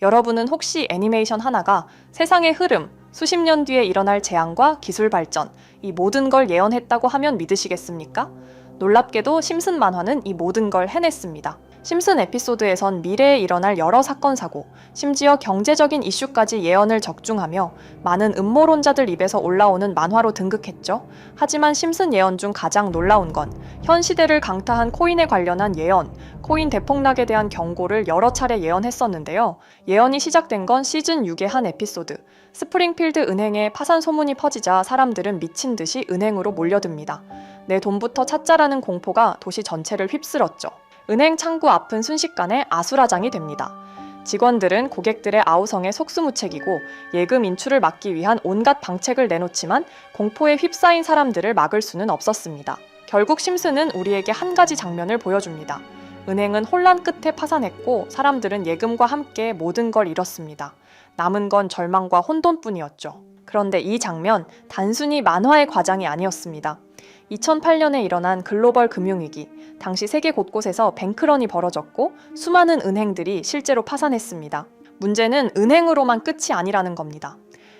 여러분은 혹시 애니메이션 하나가 세상의 흐름, 수십 년 뒤에 일어날 재앙과 기술 발전, 이 모든 걸 예언했다고 하면 믿으시겠습니까? 놀랍게도 심슨 만화는 이 모든 걸 해냈습니다. 심슨 에피소드에선 미래에 일어날 여러 사건 사고, 심지어 경제적인 이슈까지 예언을 적중하며 많은 음모론자들 입에서 올라오는 만화로 등극했죠. 하지만 심슨 예언 중 가장 놀라운 건 현 시대를 강타한 코인에 관련한 예언, 코인 대폭락에 대한 경고를 여러 차례 예언했었는데요. 예언이 시작된 건 시즌 6의 한 에피소드. 스프링필드 은행에 파산 소문이 퍼지자 사람들은 미친 듯이 은행으로 몰려듭니다. 내 돈부터 찾자라는 공포가 도시 전체를 휩쓸었죠. 은행 창구 앞은 순식간에 아수라장이 됩니다. 직원들은 고객들의 아우성에 속수무책이고 예금 인출을 막기 위한 온갖 방책을 내놓지만 공포에 휩싸인 사람들을 막을 수는 없었습니다. 결국 심슨은 우리에게 한 가지 장면을 보여줍니다. 은행은 혼란 끝에 파산했고 사람들은 예금과 함께 모든 걸 잃었습니다. 남은 건 절망과 혼돈뿐이었죠. 그런데 이 장면, 단순히 만화의 과장이 아니었습니다. 2008년에 일어난 글로벌 금융위기, 당시 세계 곳곳에서 뱅크런이 벌어졌고 수많은 은행들이 실제로 파산했습니다. 문제는 은행으로만 끝이 아니라는 겁니다.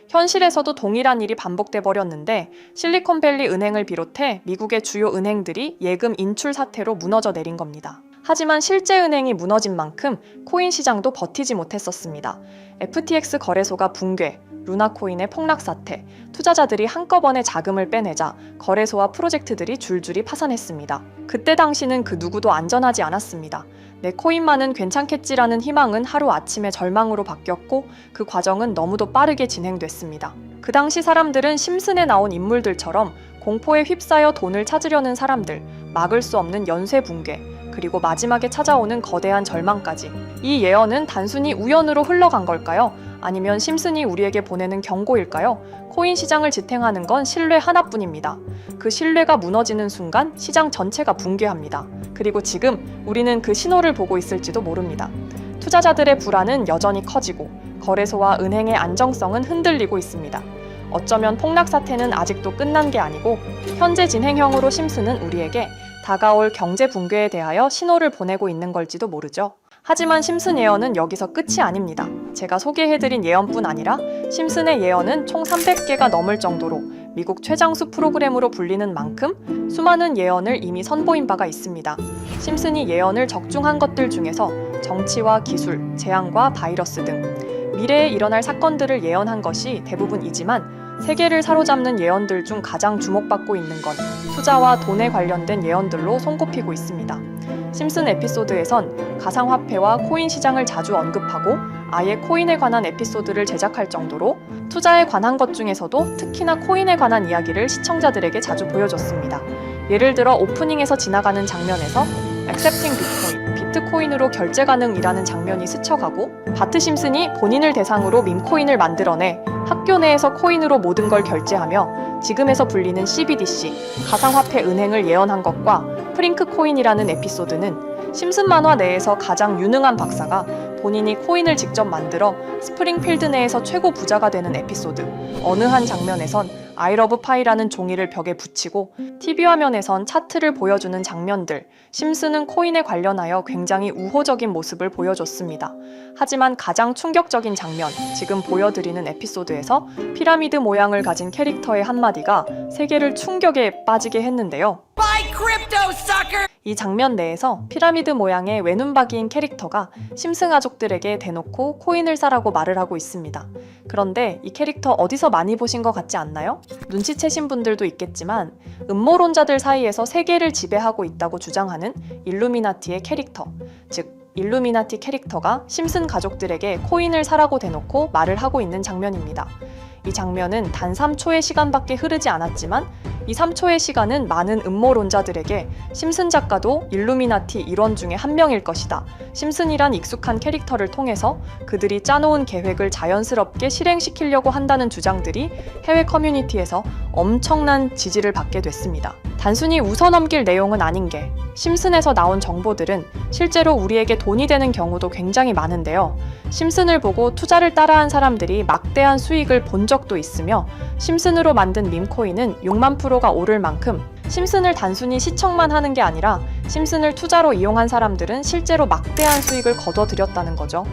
현실에서도 동일한 일이 반복돼 버렸는데 실리콘밸리 은행을 비롯해 미국의 주요 은행들이 예금 인출 사태로 무너져 내린 겁니다. 하지만 실제 은행이 무너진 만큼 코인 시장도 버티지 못했었습니다. FTX 거래소가 붕괴, 루나코인의 폭락 사태, 투자자들이 한꺼번에 자금을 빼내자 거래소와 프로젝트들이 줄줄이 파산했습니다. 그때 당시는 그 누구도 안전하지 않았습니다. 내 코인만은 괜찮겠지라는 희망은 하루아침에 절망으로 바뀌었고 그 과정은 너무도 빠르게 진행됐습니다. 그 당시 사람들은 심슨에 나온 인물들처럼 공포에 휩싸여 돈을 찾으려는 사람들, 막을 수 없는 연쇄 붕괴, 그리고 마지막에 찾아오는 거대한 절망까지. 이 예언은 단순히 우연으로 흘러간 걸까요? 아니면 심슨이 우리에게 보내는 경고일까요? 코인 시장을 지탱하는 건 신뢰 하나뿐입니다. 그 신뢰가 무너지는 순간 시장 전체가 붕괴합니다. 그리고 지금 우리는 그 신호를 보고 있을지도 모릅니다. 투자자들의 불안은 여전히 커지고 거래소와 은행의 안정성은 흔들리고 있습니다. 어쩌면 폭락 사태는 아직도 끝난 게 아니고 현재 진행형으로 심슨은 우리에게 다가올 경제 붕괴에 대하여 신호를 보내고 있는 걸지도 모르죠. 하지만 심슨 예언은 여기서 끝이 아닙니다. 제가 소개해드린 예언뿐 아니라 심슨의 예언은 총 300개가 넘을 정도로 미국 최장수 프로그램으로 불리는 만큼 수많은 예언을 이미 선보인 바가 있습니다. 심슨이 예언을 적중한 것들 중에서 정치와 기술, 재앙과 바이러스 등 미래에 일어날 사건들을 예언한 것이 대부분이지만 세계를 사로잡는 예언들 중 가장 주목받고 있는 건 투자와 돈에 관련된 예언들로 손꼽히고 있습니다. 심슨 에피소드에선 가상화폐와 코인 시장을 자주 언급하고 아예 코인에 관한 에피소드를 제작할 정도로 투자에 관한 것 중에서도 특히나 코인에 관한 이야기를 시청자들에게 자주 보여줬습니다. 예를 들어 오프닝에서 지나가는 장면에서 Accepting Bitcoin, 비트코인으로 결제 가능이라는 장면이 스쳐가고 바트 심슨이 본인을 대상으로 밈코인을 만들어내 학교 내에서 코인으로 모든 걸 결제하며 지금에서 불리는 CBDC, 가상화폐 은행을 예언한 것과 프링크 코인이라는 에피소드는 심슨 만화 내에서 가장 유능한 박사가 본인이 코인을 직접 만들어 스프링필드 내에서 최고 부자가 되는 에피소드, 어느 한 장면에선 I love pie라는 종이를 벽에 붙이고 TV 화면에선 차트를 보여주는 장면들, 심슨은 코인에 관련하여 굉장히 우호적인 모습을 보여줬습니다. 하지만 가장 충격적인 장면, 지금 보여드리는 에피소드에서 피라미드 모양을 가진 캐릭터의 한마디가 세계를 충격에 빠지게 했는데요. 이 장면 내에서 피라미드 모양의 외눈박이인 캐릭터가 심슨 가족들에게 대놓고 코인을 사라고 말을 하고 있습니다. 그런데 이 캐릭터 어디서 많이 보신 것 같지 않나요? 눈치채신 분들도 있겠지만 음모론자들 사이에서 세계를 지배하고 있다고 주장하는 일루미나티의 캐릭터, 즉 일루미나티 캐릭터가 심슨 가족들에게 코인을 사라고 대놓고 말을 하고 있는 장면입니다. 이 장면은 단 3초의 시간밖에 흐르지 않았지만 이 3초의 시간은 많은 음모론자들에게 심슨 작가도 일루미나티 일원 중에 한 명일 것이다. 심슨이란 익숙한 캐릭터를 통해서 그들이 짜놓은 계획을 자연스럽게 실행시키려고 한다는 주장들이 해외 커뮤니티에서 엄청난 지지를 받게 됐습니다. 단순히 웃어넘길 내용은 아닌 게 심슨에서 나온 정보들은 실제로 우리에게 돈이 되는 경우도 굉장히 많은데요. 심슨을 보고 투자를 따라한 사람들이 막대한 수익을 본 적도 있으며 심슨으로 만든 밈코인은 6만 프로가 오를 만큼 심슨을 단순히 시청만 하는 게 아니라 심슨을 투자로 이용한 사람들은 실제로 막대한 수익을 거둬들였다는 거죠.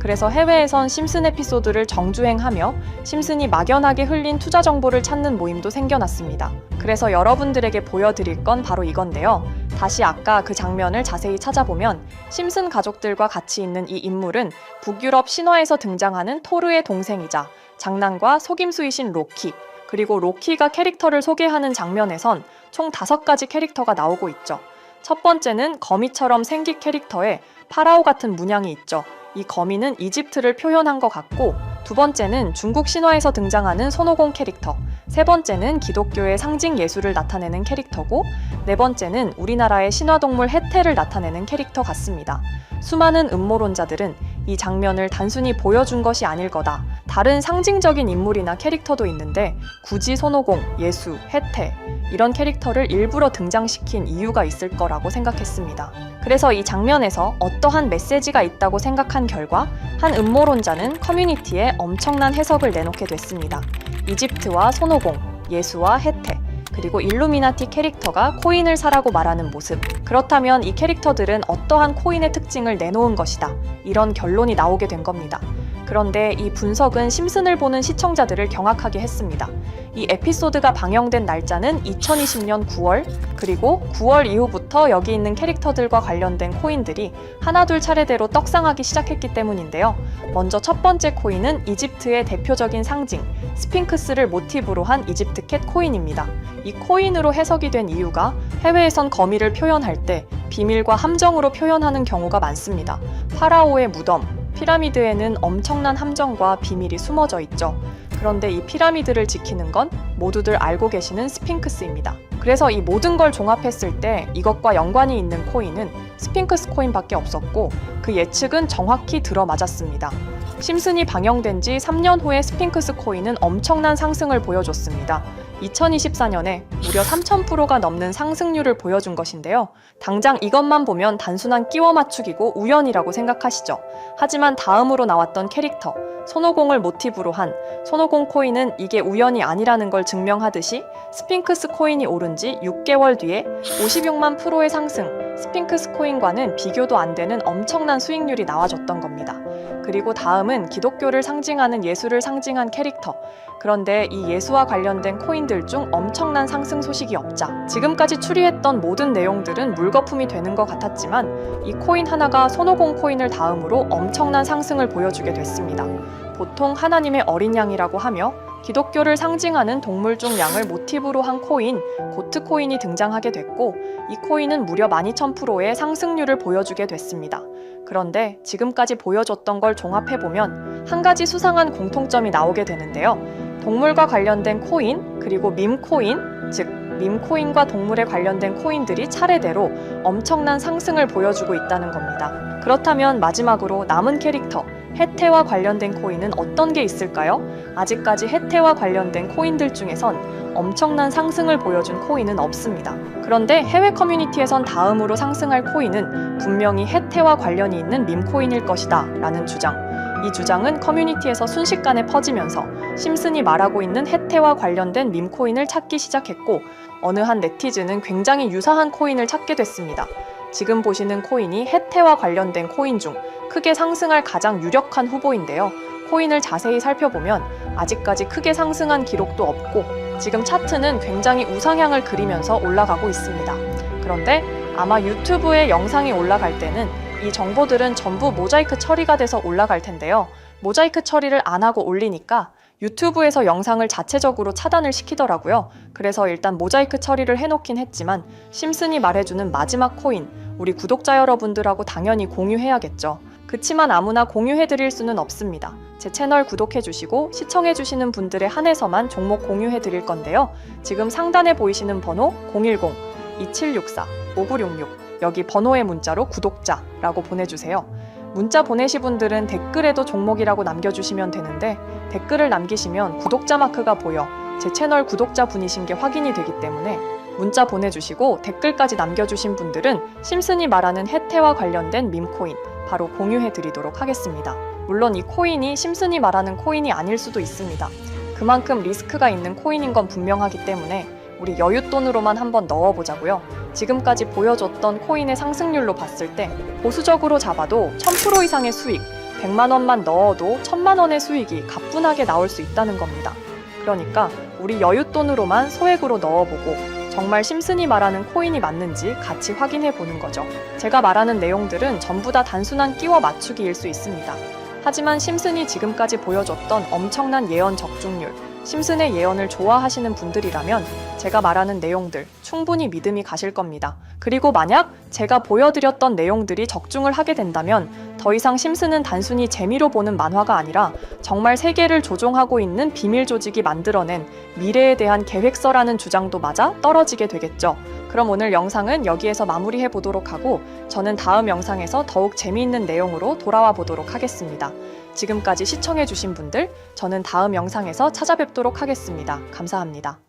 그래서 해외에선 심슨 에피소드를 정주행하며 심슨이 막연하게 흘린 투자 정보를 찾는 모임도 생겨났습니다. 그래서 여러분들에게 보여드릴 건 바로 이건데요. 다시 아까 그 장면을 자세히 찾아보면 심슨 가족들과 같이 있는 이 인물은 북유럽 신화에서 등장하는 토르의 동생이자 장난과 속임수이신 로키, 그리고 로키가 캐릭터를 소개하는 장면에선 총 5가지 캐릭터가 나오고 있죠. 첫 번째는 거미처럼 생긴 캐릭터에 파라오 같은 문양이 있죠. 이 거미는 이집트를 표현한 것 같고, 두 번째는 중국 신화에서 등장하는 손오공 캐릭터, 세 번째는 기독교의 상징 예수를 나타내는 캐릭터고, 네 번째는 우리나라의 신화동물 해태를 나타내는 캐릭터 같습니다. 수많은 음모론자들은 이 장면을 단순히 보여준 것이 아닐 거다, 다른 상징적인 인물이나 캐릭터도 있는데 굳이 손오공, 예수, 해태 이런 캐릭터를 일부러 등장시킨 이유가 있을 거라고 생각했습니다. 그래서 이 장면에서 어떠한 메시지가 있다고 생각한 결과 한 음모론자는 커뮤니티에 엄청난 해석을 내놓게 됐습니다. 이집트와 손오공, 예수와 해태, 그리고 일루미나티 캐릭터가 코인을 사라고 말하는 모습, 그렇다면 이 캐릭터들은 어떠한 코인의 특징을 내놓은 것이다, 이런 결론이 나오게 된 겁니다. 그런데 이 분석은 심슨을 보는 시청자들을 경악하게 했습니다. 이 에피소드가 방영된 날짜는 2020년 9월, 그리고 9월 이후부터 여기 있는 캐릭터들과 관련된 코인들이 하나둘 차례대로 떡상하기 시작했기 때문인데요. 먼저 첫 번째 코인은 이집트의 대표적인 상징, 스핑크스를 모티브로 한 이집트 캣 코인입니다. 이 코인으로 해석이 된 이유가 해외에선 거미를 표현할 때 비밀과 함정으로 표현하는 경우가 많습니다. 파라오의 무덤, 피라미드에는 엄청난 함정과 비밀이 숨어져 있죠. 그런데 이 피라미드를 지키는 건 모두들 알고 계시는 스핑크스입니다. 그래서 이 모든 걸 종합했을 때 이것과 연관이 있는 코인은 스핑크스 코인밖에 없었고, 그 예측은 정확히 들어맞았습니다. 심슨이 방영된 지 3년 후에 스핑크스 코인은 엄청난 상승을 보여줬습니다. 2024년에 무려 3000%가 넘는 상승률을 보여준 것인데요. 당장 이것만 보면 단순한 끼워 맞추기고 우연이라고 생각하시죠. 하지만 다음으로 나왔던 캐릭터, 손오공을 모티브로 한 손오공 코인은 이게 우연이 아니라는 걸 증명하듯이 스핑크스 코인이 오른 지 6개월 뒤에 56만 %의 상승, 스핑크스 코인과는 비교도 안 되는 엄청난 수익률이 나와줬던 겁니다. 그리고 다음은 기독교를 상징하는 예수를 상징한 캐릭터. 그런데 이 예수와 관련된 코인들 중 엄청난 상승 소식이 없자 지금까지 추리했던 모든 내용들은 물거품이 되는 것 같았지만 이 코인 하나가 손오공 코인을 다음으로 엄청난 상승을 보여주게 됐습니다. 보통 하나님의 어린 양이라고 하며 기독교를 상징하는 동물 중 양을 모티브로 한 코인, 고트 코인이 등장하게 됐고, 이 코인은 무려 12,000%의 상승률을 보여주게 됐습니다. 그런데 지금까지 보여줬던 걸 종합해보면 한 가지 수상한 공통점이 나오게 되는데요. 동물과 관련된 코인, 그리고 밈코인, 즉 밈코인과 동물에 관련된 코인들이 차례대로 엄청난 상승을 보여주고 있다는 겁니다. 그렇다면 마지막으로 남은 캐릭터, 해태와 관련된 코인은 어떤 게 있을까요? 아직까지 해태와 관련된 코인들 중에선 엄청난 상승을 보여준 코인은 없습니다. 그런데 해외 커뮤니티에선 다음으로 상승할 코인은 분명히 해태와 관련이 있는 밈코인일 것이다 라는 주장. 이 주장은 커뮤니티에서 순식간에 퍼지면서 심슨이 말하고 있는 해태와 관련된 밈코인을 찾기 시작했고, 어느 한 네티즌은 굉장히 유사한 코인을 찾게 됐습니다. 지금 보시는 코인이 해태와 관련된 코인 중 크게 상승할 가장 유력한 후보인데요. 코인을 자세히 살펴보면 아직까지 크게 상승한 기록도 없고 지금 차트는 굉장히 우상향을 그리면서 올라가고 있습니다. 그런데 아마 유튜브에 영상이 올라갈 때는 이 정보들은 전부 모자이크 처리가 돼서 올라갈 텐데요. 모자이크 처리를 안 하고 올리니까 유튜브에서 영상을 자체적으로 차단을 시키더라고요. 그래서 일단 모자이크 처리를 해놓긴 했지만 심슨이 말해주는 마지막 코인, 우리 구독자 여러분들하고 당연히 공유해야겠죠. 그치만 아무나 공유해드릴 수는 없습니다. 제 채널 구독해주시고 시청해주시는 분들에 한해서만 종목 공유해드릴 건데요. 지금 상단에 보이시는 번호 010-2764-5966 여기 번호의 문자로 구독자라고 보내주세요. 문자 보내시 분들은 댓글에도 종목이라고 남겨주시면 되는데 댓글을 남기시면 구독자 마크가 보여 제 채널 구독자 분이신 게 확인이 되기 때문에 문자 보내주시고 댓글까지 남겨주신 분들은 심슨이 말하는 해태와 관련된 밈코인 바로 공유해드리도록 하겠습니다. 물론 이 코인이 심슨이 말하는 코인이 아닐 수도 있습니다. 그만큼 리스크가 있는 코인인 건 분명하기 때문에 우리 여윳돈으로만 한번 넣어보자고요. 지금까지 보여줬던 코인의 상승률로 봤을 때 보수적으로 잡아도 1000% 이상의 수익, 100만 원만 넣어도 1000만 원의 수익이 가뿐하게 나올 수 있다는 겁니다. 그러니까 우리 여윳돈으로만 소액으로 넣어보고 정말 심슨이 말하는 코인이 맞는지 같이 확인해 보는 거죠. 제가 말하는 내용들은 전부 다 단순한 끼워 맞추기일 수 있습니다. 하지만 심슨이 지금까지 보여줬던 엄청난 예언 적중률, 심슨의 예언을 좋아하시는 분들이라면 제가 말하는 내용들 충분히 믿음이 가실 겁니다. 그리고 만약 제가 보여드렸던 내용들이 적중을 하게 된다면 더 이상 심슨은 단순히 재미로 보는 만화가 아니라 정말 세계를 조종하고 있는 비밀 조직이 만들어낸 미래에 대한 계획서라는 주장도 맞아 떨어지게 되겠죠. 그럼 오늘 영상은 여기에서 마무리해 보도록 하고 저는 다음 영상에서 더욱 재미있는 내용으로 돌아와 보도록 하겠습니다. 지금까지 시청해주신 분들, 저는 다음 영상에서 찾아뵙도록 하겠습니다. 감사합니다.